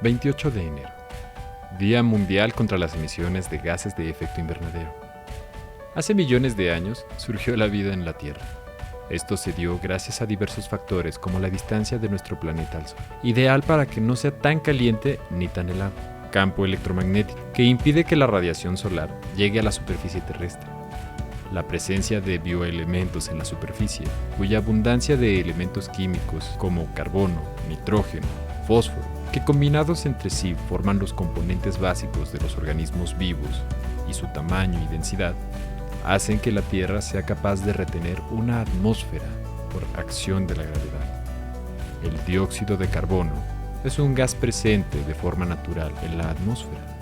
28 de enero, Día Mundial contra las emisiones de gases de efecto invernadero. Hace millones de años surgió la vida en la Tierra. Esto se dio gracias a diversos factores como la distancia de nuestro planeta al Sol, ideal para que no sea tan caliente ni tan helado. Campo electromagnético, que impide que la radiación solar llegue a la superficie terrestre. La presencia de bioelementos en la superficie, cuya abundancia de elementos químicos como carbono, nitrógeno, fósforo, que combinados entre sí forman los componentes básicos de los organismos vivos, y su tamaño y densidad, hacen que la Tierra sea capaz de retener una atmósfera por acción de la gravedad. El dióxido de carbono es un gas presente de forma natural en la atmósfera.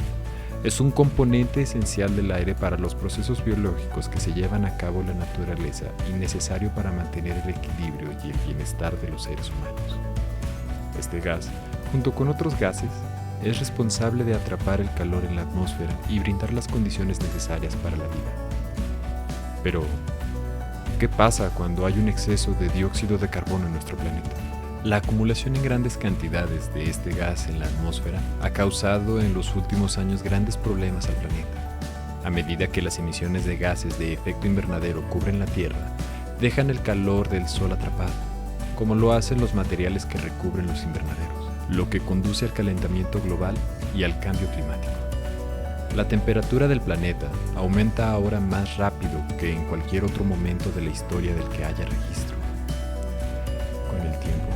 Es un componente esencial del aire para los procesos biológicos que se llevan a cabo en la naturaleza y necesario para mantener el equilibrio y el bienestar de los seres humanos. Este gas, junto con otros gases, es responsable de atrapar el calor en la atmósfera y brindar las condiciones necesarias para la vida. Pero, ¿qué pasa cuando hay un exceso de dióxido de carbono en nuestro planeta? La acumulación en grandes cantidades de este gas en la atmósfera ha causado en los últimos años grandes problemas al planeta. A medida que las emisiones de gases de efecto invernadero cubren la Tierra, dejan el calor del Sol atrapado, como lo hacen los materiales que recubren los invernaderos, lo que conduce al calentamiento global y al cambio climático. La temperatura del planeta aumenta ahora más rápido que en cualquier otro momento de la historia del que haya registro. Con el tiempo,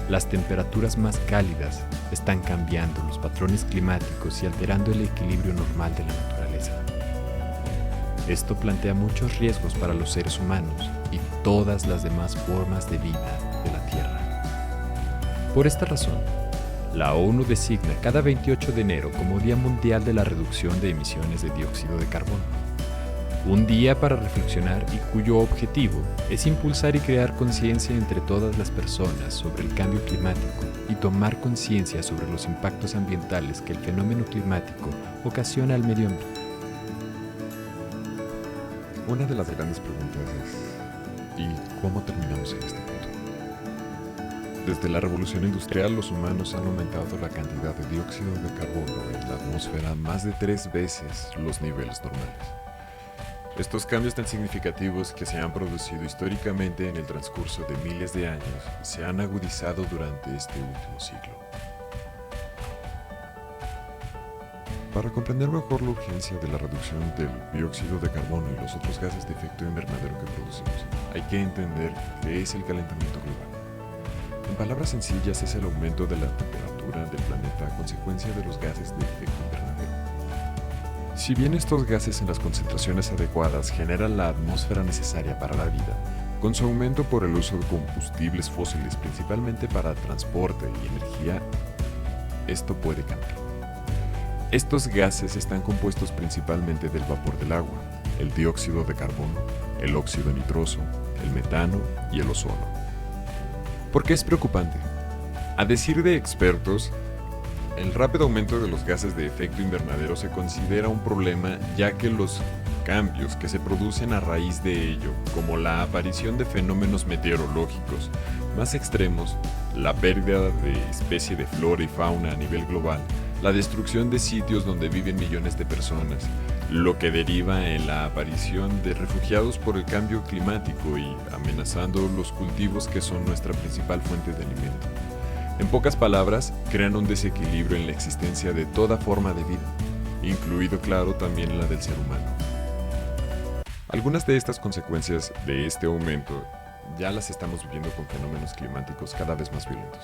las temperaturas más cálidas están cambiando los patrones climáticos y alterando el equilibrio normal de la naturaleza. Esto plantea muchos riesgos para los seres humanos y todas las demás formas de vida de la Tierra. Por esta razón, la ONU designa cada 28 de enero como Día Mundial de la Reducción de Emisiones de Dióxido de Carbono. Un día para reflexionar y cuyo objetivo es impulsar y crear conciencia entre todas las personas sobre el cambio climático y tomar conciencia sobre los impactos ambientales que el fenómeno climático ocasiona al medio ambiente. Una de las grandes preguntas es, ¿y cómo terminamos en este punto? Desde la revolución industrial, los humanos han aumentado la cantidad de dióxido de carbono en la atmósfera más de 3 veces los niveles normales. Estos cambios tan significativos que se han producido históricamente en el transcurso de miles de años se han agudizado durante este último siglo. Para comprender mejor la urgencia de la reducción del dióxido de carbono y los otros gases de efecto invernadero que producimos, hay que entender qué es el calentamiento global. En palabras sencillas, es el aumento de la temperatura del planeta a consecuencia de los gases de efecto invernadero. Si bien estos gases en las concentraciones adecuadas generan la atmósfera necesaria para la vida, con su aumento por el uso de combustibles fósiles, principalmente para transporte y energía, esto puede cambiar. Estos gases están compuestos principalmente del vapor del agua, el dióxido de carbono, el óxido nitroso, el metano y el ozono. ¿Por qué es preocupante? A decir de expertos, el rápido aumento de los gases de efecto invernadero se considera un problema, ya que los cambios que se producen a raíz de ello, como la aparición de fenómenos meteorológicos más extremos, la pérdida de especie de flora y fauna a nivel global, la destrucción de sitios donde viven millones de personas, lo que deriva en la aparición de refugiados por el cambio climático y amenazando los cultivos que son nuestra principal fuente de alimento. En pocas palabras, crean un desequilibrio en la existencia de toda forma de vida, incluido, claro, también la del ser humano. Algunas de estas consecuencias de este aumento ya las estamos viviendo con fenómenos climáticos cada vez más violentos,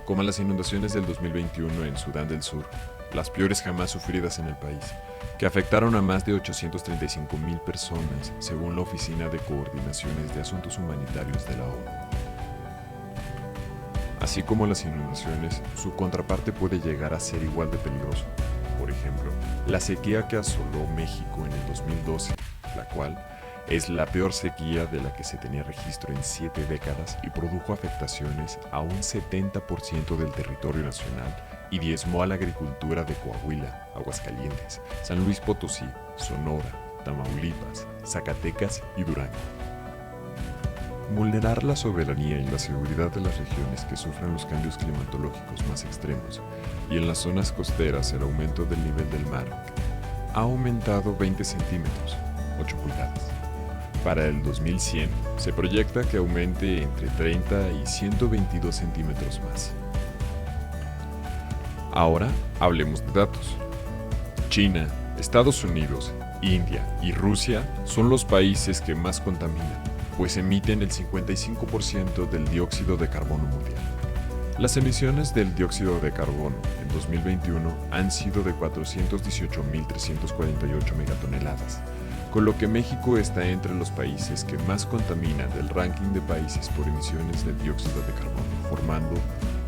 como las inundaciones del 2021 en Sudán del Sur, las peores jamás sufridas en el país, que afectaron a más de 835,000 personas, según la Oficina de Coordinaciones de Asuntos Humanitarios de la ONU. Así como las inundaciones, su contraparte puede llegar a ser igual de peligroso. Por ejemplo, la sequía que asoló México en el 2012, la cual es la peor sequía de la que se tenía registro en 7 décadas y produjo afectaciones a un 70% del territorio nacional y diezmó a la agricultura de Coahuila, Aguascalientes, San Luis Potosí, Sonora, Tamaulipas, Zacatecas y Durango. vulnerar la soberanía y la seguridad de las regiones que sufren los cambios climatológicos más extremos, y en las zonas costeras el aumento del nivel del mar ha aumentado 20 centímetros, 8 pulgadas. Para el 2100 se proyecta que aumente entre 30 y 122 centímetros más. Ahora hablemos de datos. China, Estados Unidos, India y Rusia son los países que más contaminan, pues emiten el 55% del dióxido de carbono mundial. Las emisiones del dióxido de carbono en 2021 han sido de 418.348 megatoneladas, con lo que México está entre los países que más contaminan del ranking de países por emisiones de dióxido de carbono, formando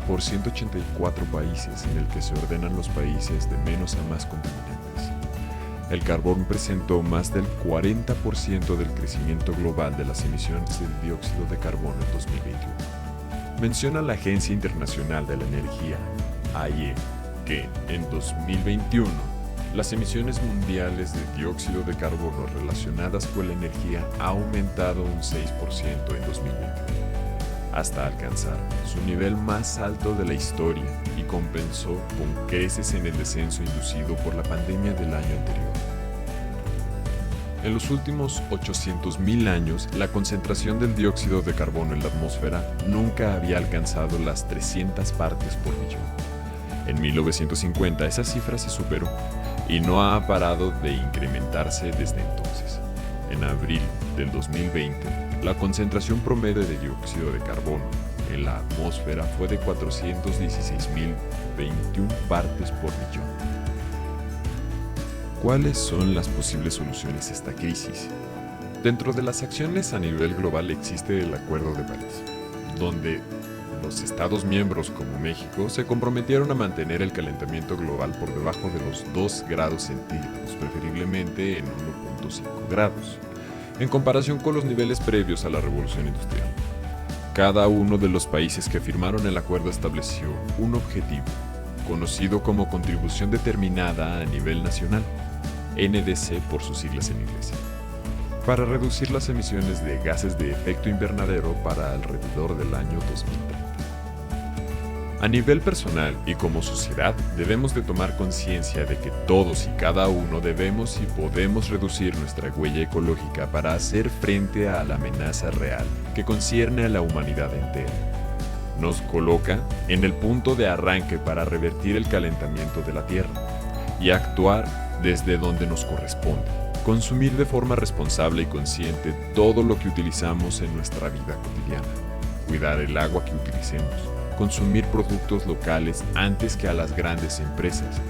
por 184 países en el que se ordenan los países de menos a más contaminantes. El carbón presentó más del 40% del crecimiento global de las emisiones del dióxido de carbono en 2021. Menciona la Agencia Internacional de la Energía, AIE, que en 2021 las emisiones mundiales de dióxido de carbono relacionadas con la energía ha aumentado un 6% en 2021, hasta alcanzar su nivel más alto de la historia y compensó con creces en el descenso inducido por la pandemia del año anterior. En los últimos 800.000 años, la concentración del dióxido de carbono en la atmósfera nunca había alcanzado las 300 partes por millón. En 1950 esa cifra se superó y no ha parado de incrementarse desde entonces. En abril del 2020, la concentración promedio de dióxido de carbono en la atmósfera fue de 416.021 partes por millón. ¿Cuáles son las posibles soluciones a esta crisis? Dentro de las acciones a nivel global existe el Acuerdo de París, donde los Estados miembros como México se comprometieron a mantener el calentamiento global por debajo de los 2 grados centígrados, preferiblemente en 1.5 grados, en comparación con los niveles previos a la Revolución Industrial. Cada uno de los países que firmaron el acuerdo estableció un objetivo, conocido como Contribución Determinada a nivel nacional, NDC por sus siglas en inglés, para reducir las emisiones de gases de efecto invernadero para alrededor del año 2030. A nivel personal y como sociedad debemos de tomar conciencia de que todos y cada uno debemos y podemos reducir nuestra huella ecológica para hacer frente a la amenaza real que concierne a la humanidad entera. Nos coloca en el punto de arranque para revertir el calentamiento de la Tierra y actuar desde donde nos corresponde. Consumir de forma responsable y consciente todo lo que utilizamos en nuestra vida cotidiana. Cuidar el agua que utilicemos. Consumir productos locales antes que a las grandes empresas.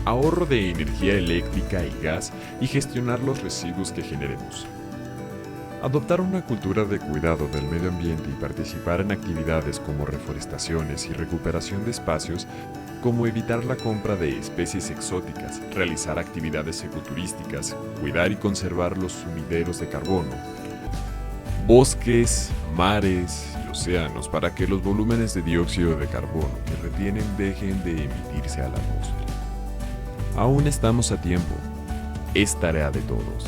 Ahorro de energía eléctrica y gas y gestionar los residuos que generemos. Adoptar una cultura de cuidado del medio ambiente y participar en actividades como reforestaciones y recuperación de espacios, como evitar la compra de especies exóticas, realizar actividades ecoturísticas, cuidar y conservar los sumideros de carbono, bosques, mares y océanos para que los volúmenes de dióxido de carbono que retienen dejen de emitirse a la atmósfera. Aún estamos a tiempo. Es tarea de todos.